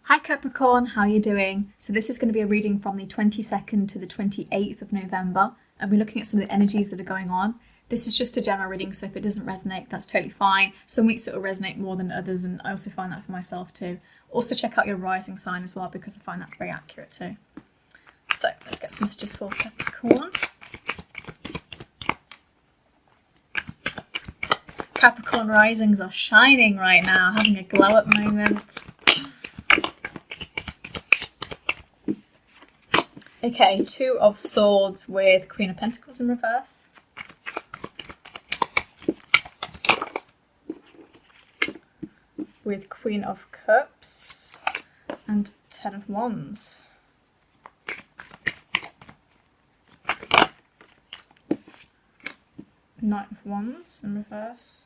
Hi Capricorn, how are you doing? So this is going to be a reading from the 22nd to the 28th of November, and we're looking at some of the energies that are going on. This is just a general reading, so if it doesn't resonate, that's totally fine. Some weeks it will resonate more than others, and I also find that for myself too. Also check out your rising sign as well, because I find that's very accurate too. So let's get some messages for Capricorn. Capricorn risings are shining right now, having a glow up moment. Okay, Two of Swords with Queen of Pentacles in reverse. With Queen of Cups and Ten of Wands. Knight of Wands in reverse.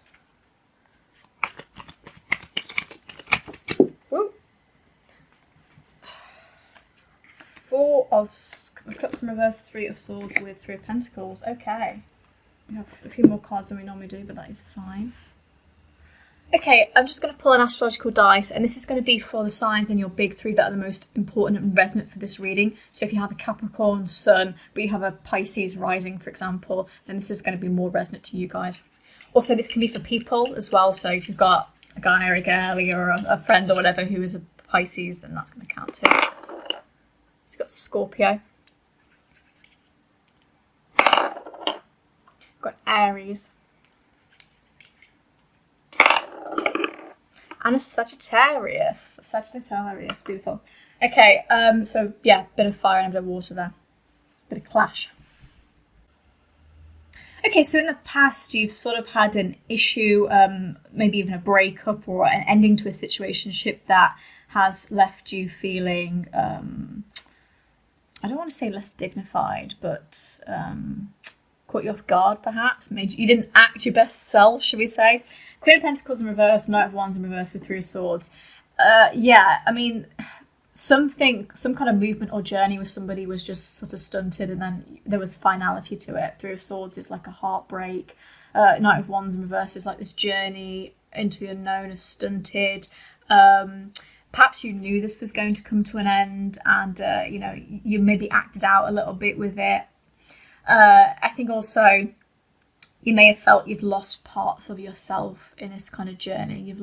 Woo. Four of Cups in reverse, Three of Swords with Three of Pentacles. Okay. We have a few more cards than we normally do, but that is fine. Okay, I'm just going to pull an astrological dice, and this is going to be for the signs in your big three that are the most important and resonant for this reading. So if you have a Capricorn sun, but you have a Pisces rising, for example, then this is going to be more resonant to you guys. Also, this can be for people as well. So if you've got a guy or a girlie or a friend or whatever who is a Pisces, then that's going to count too. It's got Scorpio. Got Aries. And a Sagittarius. Beautiful. Okay, so yeah, bit of fire and a bit of water there. Bit of clash. Okay, so in the past you've sort of had an issue, maybe even a breakup or an ending to a situationship that has left you feeling, I don't want to say less dignified, but caught you off guard perhaps. You didn't act your best self, should we say. Queen of Pentacles in reverse, Knight of Wands in reverse with Three of Swords. Yeah, I mean, some kind of movement or journey with somebody was just sort of stunted, and then there was finality to it. Three of Swords is like a heartbreak. Knight of Wands in reverse is like this journey into the unknown is stunted. Perhaps you knew this was going to come to an end, and you know, you maybe acted out a little bit with it. I think also you may have felt you've lost parts of yourself in this kind of journey. You have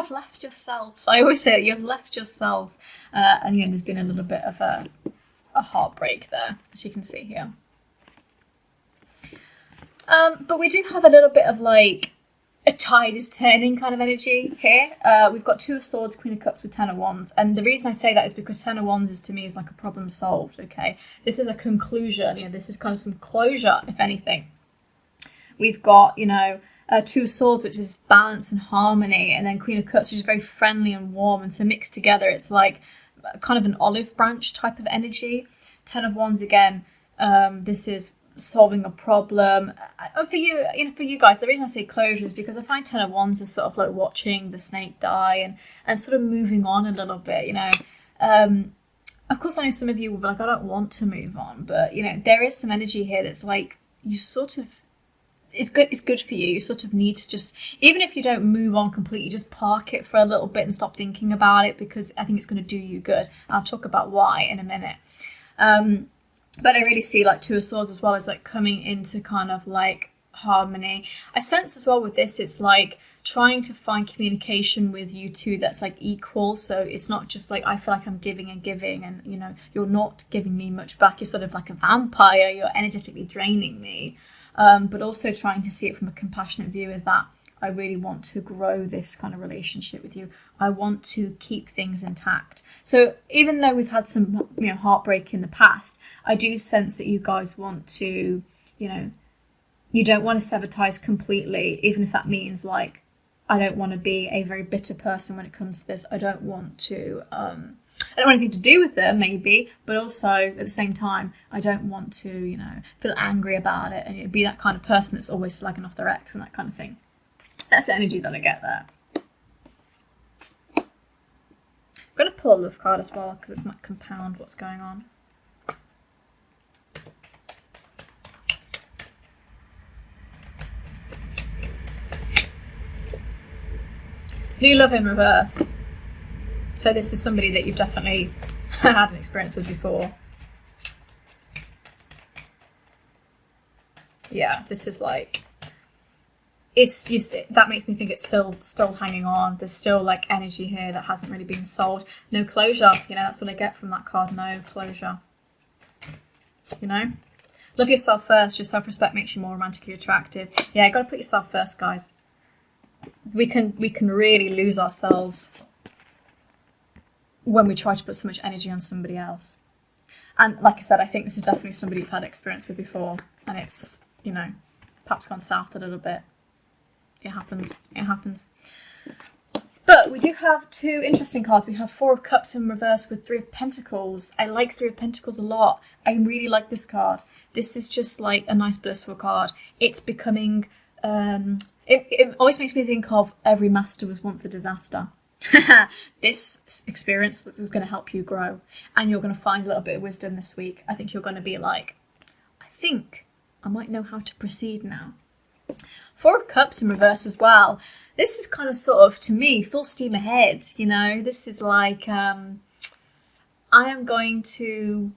left yourself. I always say you have left yourself, and you know, there's been a little bit of a heartbreak there, as you can see here. But we do have a little bit of like a tide is turning kind of energy here. We've got Two of Swords, Queen of Cups with Ten of Wands. And the reason I say that is because Ten of Wands is, to me, is like a problem solved, okay? This is a conclusion, you know, this is kind of some closure, if anything. We've got, you know, Two of Swords, which is balance and harmony, and then Queen of Cups, which is very friendly and warm, and so mixed together, it's like kind of an olive branch type of energy. Ten of Wands, again, this is solving a problem. For you, you know, for you guys, the reason I say closure is because I find Ten of Wands is sort of like watching the snake die and sort of moving on a little bit, you know. Of course, I know some of you will be like, I don't want to move on, but you know, there is some energy here that's like you sort of, it's good for you. You sort of need to just, even if you don't move on completely, just park it for a little bit and stop thinking about it, because I think it's going to do you good. I'll talk about why in a minute. But I really see like Two of Swords as well as like coming into kind of like harmony. I sense as well with this, it's like trying to find communication with you two that's like equal. So it's not just like I feel like I'm giving and you know, you're not giving me much back. You're sort of like a vampire. You're energetically draining me. But also trying to see it from a compassionate view is that I really want to grow this kind of relationship with you. I want to keep things intact. So even though we've had some, you know, heartbreak in the past, I do sense that you guys want to, you know, you don't want to sever ties completely, even if that means like, I don't want to be a very bitter person when it comes to this. I don't want to, I don't want anything to do with them, maybe, but also at the same time, I don't want to, you know, feel angry about it and, you know, be that kind of person that's always slagging off their ex and that kind of thing. That's the energy that I get there. I'm going to pull a love card as well, because this might compound what's going on. New love in reverse. So this is somebody that you've definitely had an experience with before. Yeah, this is like, it's just, that makes me think it's still hanging on. There's still like energy here that hasn't really been sold. No closure, you know, that's what I get from that card. No closure, you know. Love yourself first. Your self-respect makes you more romantically attractive. Yeah, you got to put yourself first, guys. We can really lose ourselves when we try to put so much energy on somebody else. And like I said, I think this is definitely somebody you've had experience with before, and it's, you know, perhaps gone south a little bit. It happens. It happens. But we do have two interesting cards. We have Four of Cups in reverse with Three of Pentacles. I like Three of Pentacles a lot. I really like this card. This is just like a nice blissful card. It's becoming, it always makes me think of every master was once a disaster. This experience is going to help you grow, and you're going to find a little bit of wisdom this week. I think you're going to be like, I think I might know how to proceed now. Four of Cups in reverse as well. This is kind of sort of, to me, full steam ahead, you know. This is like, I am not going to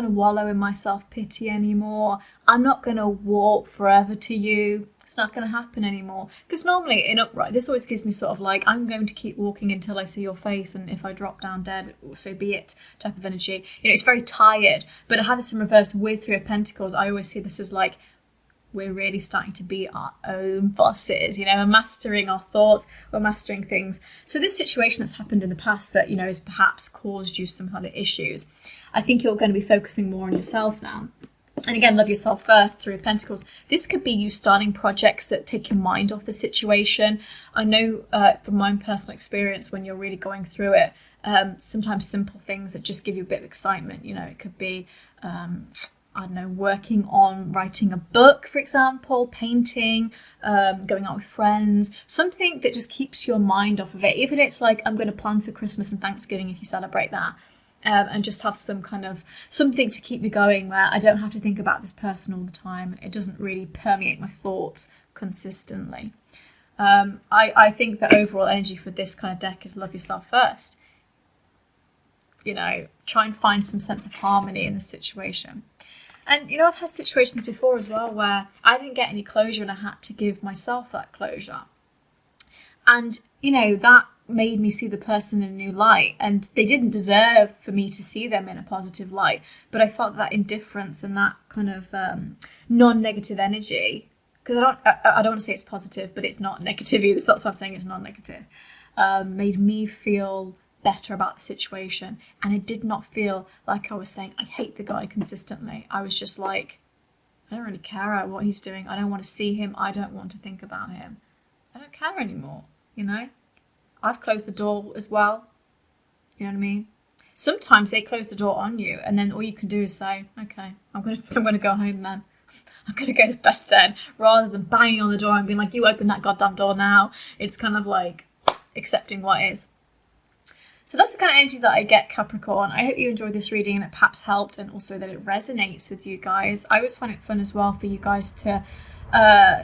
wallow in my self-pity anymore. I'm not going to walk forever to you. It's not going to happen anymore. Because normally in upright, this always gives me sort of like, I'm going to keep walking until I see your face, and if I drop down dead, so be it type of energy. You know, it's very tired. But I have this in reverse with Three of Pentacles. I always see this as like, we're really starting to be our own bosses. You know, we're mastering our thoughts, we're mastering things. So this situation that's happened in the past that, you know, has perhaps caused you some kind of issues, I think you're going to be focusing more on yourself now. And again, love yourself first, Three of Pentacles. This could be you starting projects that take your mind off the situation. I know from my own personal experience, when you're really going through it, sometimes simple things that just give you a bit of excitement. You know, it could be, I don't know, working on writing a book, for example, painting, going out with friends, something that just keeps your mind off of it. Even it's like, I'm going to plan for Christmas and Thanksgiving if you celebrate that. And just have some kind of something to keep me going where I don't have to think about this person all the time. It doesn't really permeate my thoughts consistently. I think the overall energy for this kind of deck is love yourself first. You know, try and find some sense of harmony in the situation. And, you know, I've had situations before as well where I didn't get any closure and I had to give myself that closure. And, you know, that made me see the person in a new light, and they didn't deserve for me to see them in a positive light, but I felt that indifference and that kind of non-negative energy, because I don't want to say it's positive, but it's not negative either, so that's why I'm saying it's non-negative, made me feel better about the situation. And it did not feel like I was saying I hate the guy consistently. I was just like, I don't really care what he's doing, I don't want to see him, I don't want to think about him, I don't care anymore, you know. I've closed the door as well. You know what I mean? Sometimes they close the door on you, and then all you can do is say, okay, I'm gonna go home then. I'm gonna go to bed then, rather than banging on the door and being like, you open that goddamn door now. It's kind of like accepting what is. So that's the kind of energy that I get, Capricorn. I hope you enjoyed this reading and it perhaps helped, and also that it resonates with you guys. I always find it fun as well for you guys to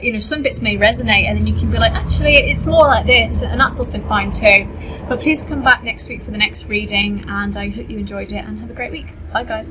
you know, some bits may resonate and then you can be like, actually it's more like this, and that's also fine too. But please come back next week for the next reading, and I hope you enjoyed it and have a great week. Bye guys.